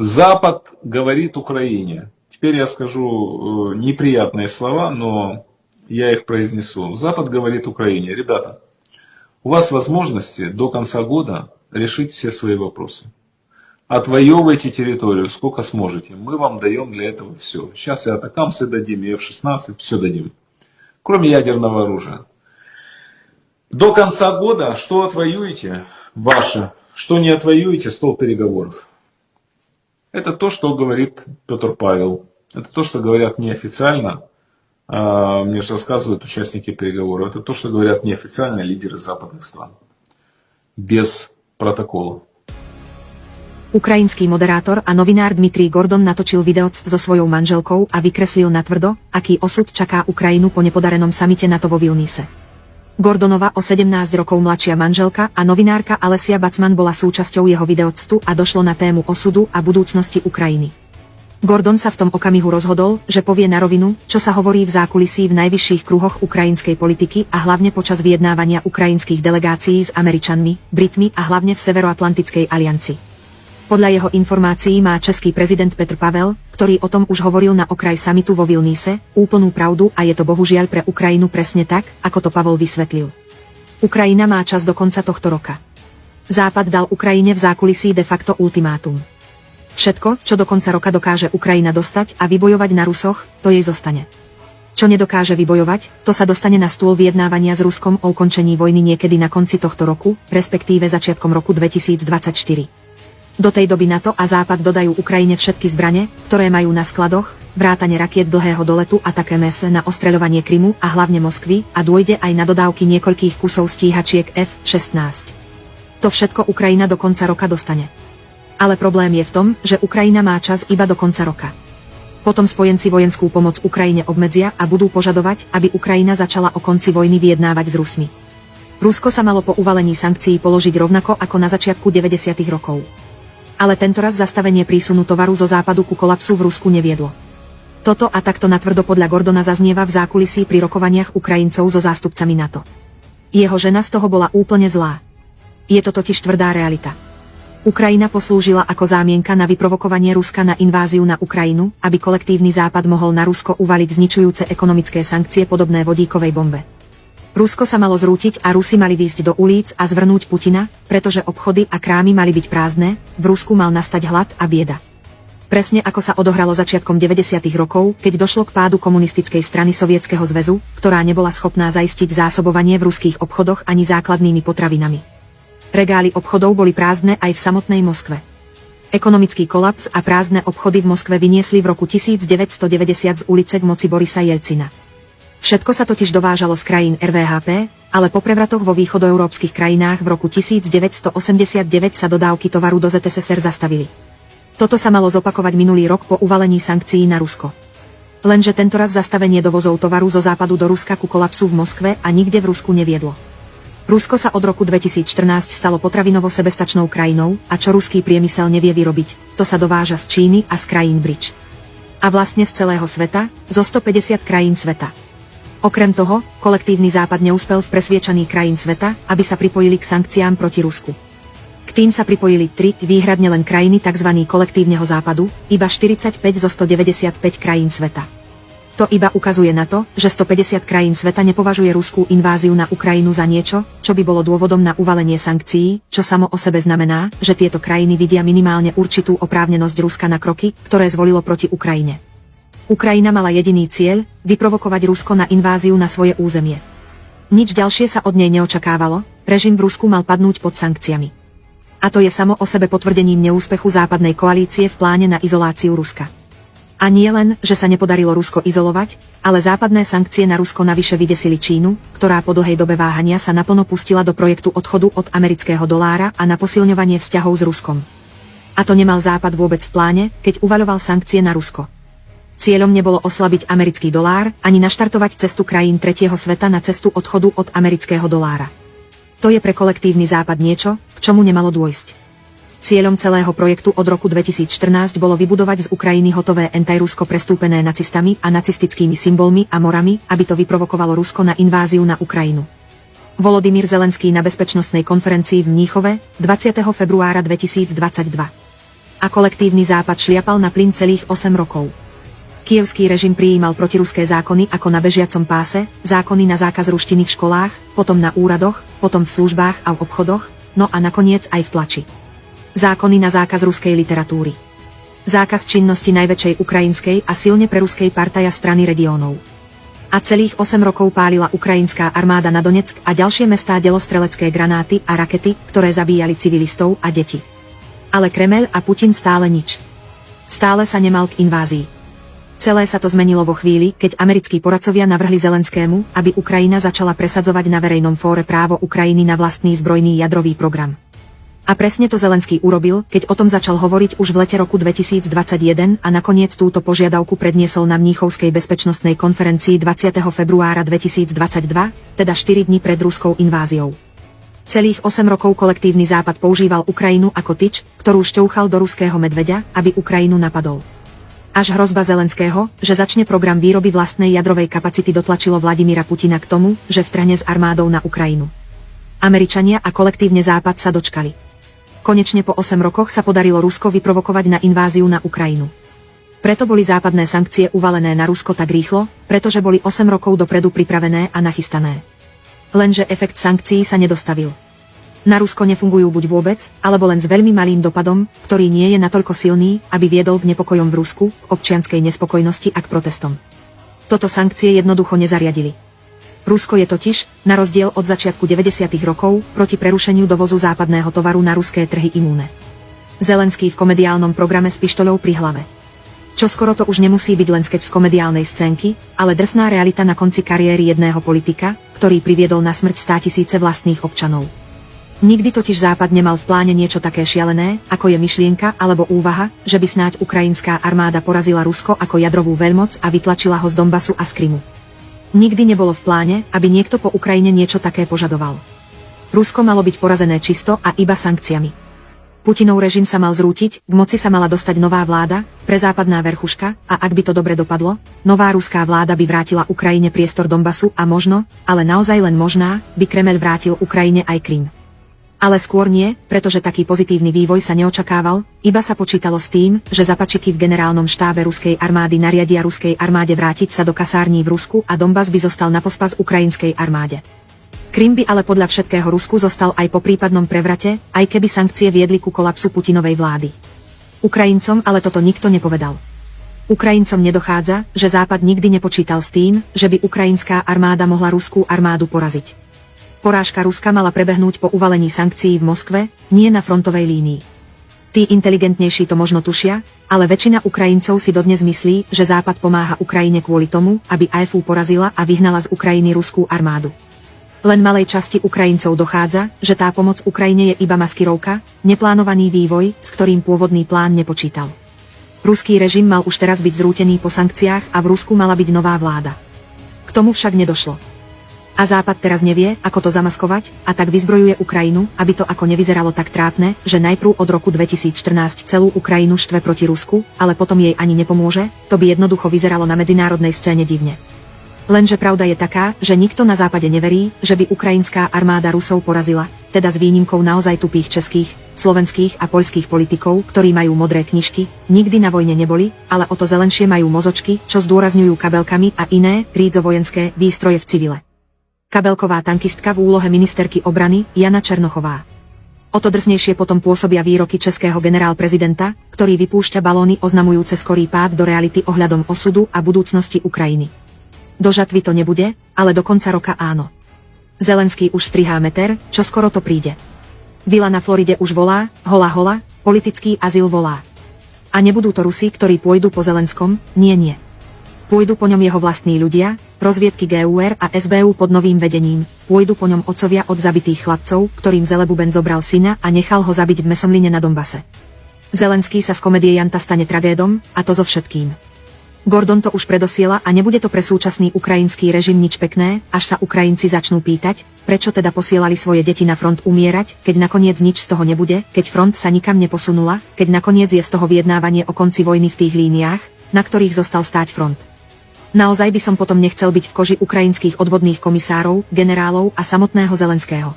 Запад говорит Украине. Теперь я скажу неприятные слова, но я их произнесу. Запад говорит Украине: ребята, у вас возможности до конца года решить все свои вопросы. Отвоевывайте территорию, сколько сможете. Мы вам даем для этого все. Сейчас и атакамсы дадим, и F-16, все дадим. Кроме ядерного оружия. До конца года что отвоюете? Ваше. Что не отвоюете? Стол переговоров. Это то, что говорит Петр Павел. Это то, что говорят неофициально. Мне же рассказывают участники переговоров. Это то, что говорят неофициально лидеры западных стран. Без протокола. Ukrajinský moderátor a novinár Dmitrij Gordon natočil video so svojou manželkou a vykreslil natvrdo, aký osud čaká Ukrajinu po nepodarenom samite NATO vo Vilniuse. Gordonova o 17 rokov mladšia manželka a novinárka Alesia Bacman bola súčasťou jeho videoctu a došlo na tému osudu a budúcnosti Ukrajiny. Gordon sa v tom okamihu rozhodol, že povie na rovinu, čo sa hovorí v zákulisí v najvyšších kruhoch ukrajinskej politiky a hlavne počas vyjednávania ukrajinských delegácií s Američanmi, Britmi a hlavne v Severoatlantickej aliancii. Podľa jeho informácií má český prezident Petr Pavel, ktorý o tom už hovoril na okraj samitu vo Vilniuse, úplnú pravdu a je to bohužiaľ pre Ukrajinu presne tak, ako to Pavol vysvetlil. Ukrajina má čas do konca tohto roka. Západ dal Ukrajine v zákulisí de facto ultimátum. Všetko, čo do konca roka dokáže Ukrajina dostať a vybojovať na Rusoch, to jej zostane. Čo nedokáže vybojovať, to sa dostane na stôl vyjednávania s Ruskom o ukončení vojny niekedy na konci tohto roku, respektíve začiatkom roku 2024. Do tej doby NATO a Západ dodajú Ukrajine všetky zbrane, ktoré majú na skladoch, vrátane rakiet dlhého doletu a také MS na ostreľovanie Krymu a hlavne Moskvy a dôjde aj na dodávky niekoľkých kusov stíhačiek F-16. To všetko Ukrajina do konca roka dostane. Ale problém je v tom, že Ukrajina má čas iba do konca roka. Potom spojenci vojenskú pomoc Ukrajine obmedzia a budú požadovať, aby Ukrajina začala o konci vojny vyjednávať s Rusmi. Rusko sa malo po uvalení sankcií položiť rovnako ako na začiatku 90. rokov. Ale tentoraz zastavenie prísunu tovaru zo západu ku kolapsu v Rusku neviedlo. Toto a takto natvrdo podľa Gordona zaznieva v zákulisí pri rokovaniach Ukrajincov so zástupcami NATO. Jeho žena z toho bola úplne zlá. Je to totiž tvrdá realita. Ukrajina poslúžila ako zámienka na vyprovokovanie Ruska na inváziu na Ukrajinu, aby kolektívny západ mohol na Rusko uvaliť zničujúce ekonomické sankcie podobné vodíkovej bombe. Rusko sa malo zrútiť a Rusi mali výjsť do ulic a zvrhnúť Putina, pretože obchody a krámy mali byť prázdne, v Rusku mal nastať hlad a bieda. Presne ako sa odohralo začiatkom 90. rokov, keď došlo k pádu komunistickej strany Sovietskeho zväzu, ktorá nebola schopná zaistiť zásobovanie v ruských obchodoch ani základnými potravinami. Regály obchodov boli prázdne aj v samotnej Moskve. Ekonomický kolaps a prázdne obchody v Moskve vyniesli v roku 1990 z ulice k moci Borisa Jelcina. Všetko sa totiž dovážalo z krajín RVHP, ale po prevratoch vo východoeurópskych krajinách v roku 1989 sa dodávky tovaru do ZSSR zastavili. Toto sa malo zopakovať minulý rok po uvalení sankcií na Rusko. Lenže tentoraz zastavenie dovozov tovaru zo západu do Ruska ku kolapsu v Moskve a nikde v Rusku neviedlo. Rusko sa od roku 2014 stalo potravinovo sebestačnou krajinou a čo ruský priemysel nevie vyrobiť, to sa dováža z Číny a z krajín BRIC. A vlastne z celého sveta, zo 150 krajín sveta. Okrem toho, kolektívny západ neúspel v presviečaní krajín sveta, aby sa pripojili k sankciám proti Rusku. K tým sa pripojili 3 výhradne len krajiny tzv. Kolektívneho západu, iba 45 zo 195 krajín sveta. To iba ukazuje na to, že 150 krajín sveta nepovažuje ruskú inváziu na Ukrajinu za niečo, čo by bolo dôvodom na uvalenie sankcií, čo samo o sebe znamená, že tieto krajiny vidia minimálne určitú oprávnenosť Ruska na kroky, ktoré zvolilo proti Ukrajine. Ukrajina mala jediný cieľ, vyprovokovať Rusko na inváziu na svoje územie. Nič ďalšie sa od nej neočakávalo, režim v Rusku mal padnúť pod sankciami. A to je samo o sebe potvrdením neúspechu západnej koalície v pláne na izoláciu Ruska. A nie len, že sa nepodarilo Rusko izolovať, ale západné sankcie na Rusko navyše vydesili Čínu, ktorá po dlhej dobe váhania sa naplno pustila do projektu odchodu od amerického dolára a na posilňovanie vzťahov s Ruskom. A to nemal Západ vôbec v pláne, keď uvaľoval sankcie na Rusko. Cieľom nebolo oslabiť americký dolár, ani naštartovať cestu krajín tretieho sveta na cestu odchodu od amerického dolára. To je pre kolektívny západ niečo, k čomu nemalo dôjsť. Cieľom celého projektu od roku 2014 bolo vybudovať z Ukrajiny hotové antirusko prestúpené nacistami a nacistickými symbolmi a morami, aby to vyprovokovalo Rusko na inváziu na Ukrajinu. Volodymyr Zelenský na bezpečnostnej konferencii v Mníchove 20. februára 2022. a kolektívny západ šliapal na plyn celých 8 rokov. Kyjevský režim prijímal protiruské zákony ako na bežiacom páse, zákony na zákaz ruštiny v školách, potom na úradoch, potom v službách a v obchodoch, no a nakoniec aj v tlači. Zákony na zákaz ruskej literatúry. Zákaz činnosti najväčšej ukrajinskej a silne preruskej partaja strany regiónov. A celých 8 rokov pálila ukrajinská armáda na Donetsk a ďalšie mestá delostrelecké granáty a rakety, ktoré zabíjali civilistov a deti. Ale Kremeľ a Putin stále nič. Stále sa nemal k invázii. Celé sa to zmenilo vo chvíli, keď americkí poradcovia navrhli Zelenskému, aby Ukrajina začala presadzovať na verejnom fóre právo Ukrajiny na vlastný zbrojný jadrový program. A presne to Zelenský urobil, keď o tom začal hovoriť už v lete roku 2021 a nakoniec túto požiadavku predniesol na Mníchovskej bezpečnostnej konferencii 20. februára 2022, teda 4 dni pred ruskou inváziou. Celých 8 rokov kolektívny západ používal Ukrajinu ako tyč, ktorú šťouchal do ruského medveďa, aby Ukrajinu napadol. Až hrozba Zelenského, že začne program výroby vlastnej jadrovej kapacity dotlačilo Vladimíra Putina k tomu, že vtrhne s armádou na Ukrajinu. Američania a kolektívne západ sa dočkali. Konečne po 8 rokoch sa podarilo Rusko vyprovokovať na inváziu na Ukrajinu. Preto boli západné sankcie uvalené na Rusko tak rýchlo, pretože boli 8 rokov dopredu pripravené a nachystané. Lenže efekt sankcií sa nedostavil. Na Rusko nefungujú buď vôbec, alebo len s veľmi malým dopadom, ktorý nie je natoľko silný, aby viedol k nepokojom v Rusku, k občianskej nespokojnosti a k protestom. Toto sankcie jednoducho nezariadili. Rusko je totiž, na rozdiel od začiatku 90. rokov, proti prerušeniu dovozu západného tovaru na ruské trhy imúne. Zelenský v komediálnom programe s pištoľou pri hlave. Čoskoro to už nemusí byť len sketch z komediálnej scénky, ale drsná realita na konci kariéry jedného politika, ktorý priviedol na smrť 100 000 vlastných občanov. Nikdy totiž Západ nemal v pláne niečo také šialené, ako je myšlienka alebo úvaha, že by snáď ukrajinská armáda porazila Rusko ako jadrovú veľmoc a vytlačila ho z Donbasu a z Krymu. Nikdy nebolo v pláne, aby niekto po Ukrajine niečo také požadoval. Rusko malo byť porazené čisto a iba sankciami. Putinov režim sa mal zrútiť, k moci sa mala dostať nová vláda, prezápadná verchuška, a ak by to dobre dopadlo, nová ruská vláda by vrátila Ukrajine priestor Donbasu a možno, ale naozaj len možná, by Kremeľ vrátil Ukrajine aj Krym. Ale skôr nie, pretože taký pozitívny vývoj sa neočakával, iba sa počítalo s tým, že zapačiky v generálnom štábe ruskej armády nariadia ruskej armáde vrátiť sa do kasární v Rusku a Donbas by zostal na pospas ukrajinskej armáde. Krym by ale podľa všetkého Rusku zostal aj po prípadnom prevrate, aj keby sankcie viedli ku kolapsu Putinovej vlády. Ukrajincom ale toto nikto nepovedal. Ukrajincom nedochádza, že Západ nikdy nepočítal s tým, že by ukrajinská armáda mohla ruskú armádu poraziť. Porážka Ruska mala prebehnúť po uvalení sankcií v Moskve, nie na frontovej línii. Tí inteligentnejší to možno tušia, ale väčšina Ukrajincov si dodnes myslí, že Západ pomáha Ukrajine kvôli tomu, aby AFU porazila a vyhnala z Ukrajiny ruskú armádu. Len malej časti Ukrajincov dochádza, že tá pomoc Ukrajine je iba maskirovka, neplánovaný vývoj, s ktorým pôvodný plán nepočítal. Ruský režim mal už teraz byť zrútený po sankciách a v Rusku mala byť nová vláda. K tomu však nedošlo. A Západ teraz nevie, ako to zamaskovať, a tak vyzbrojuje Ukrajinu, aby to ako nevyzeralo tak trápne, že najprv od roku 2014 celú Ukrajinu štve proti Rusku, ale potom jej ani nepomôže, to by jednoducho vyzeralo na medzinárodnej scéne divne. Lenže pravda je taká, že nikto na Západe neverí, že by ukrajinská armáda Rusov porazila, teda s výnimkou naozaj tupých českých, slovenských a poľských politikov, ktorí majú modré knižky, nikdy na vojne neboli, ale o to zelenšie majú mozočky, čo zdôrazňujú kabelkami a iné, rídzo-vojenské výstroje v civile. Kabelková tankistka v úlohe ministerky obrany Jana Černochová. O to drznejšie potom pôsobia výroky českého generál-prezidenta, ktorý vypúšťa balóny oznamujúce skorý pád do reality ohľadom osudu a budúcnosti Ukrajiny. Do žatvy to nebude, ale do konca roka áno. Zelenský už strihá meter, čo skoro to príde. Vila na Floride už volá, hola hola, politický azyl volá. A nebudú to Rusi, ktorí pôjdu po Zelenskom, nie. Pôjdu po ňom jeho vlastní ľudia, rozviedky GUR a SBU pod novým vedením, pôjdu po ňom otcovia od zabitých chlapcov, ktorým Zelebuben zobral syna a nechal ho zabiť v Mesomline na Donbase. Zelenský sa z komediejanta stane tragédom, a to so všetkým. Gordon to už predosiela a nebude to pre súčasný ukrajinský režim nič pekné, až sa Ukrajinci začnú pýtať, prečo teda posielali svoje deti na front umierať, keď nakoniec nič z toho nebude, keď front sa nikam neposunula, keď nakoniec je z toho vyjednávanie o konci vojny v tých líniách, na ktorých zostal stáť front. Naozaj by som potom nechcel byť v koži ukrajinských odvodných komisárov, generálov a samotného Zelenského.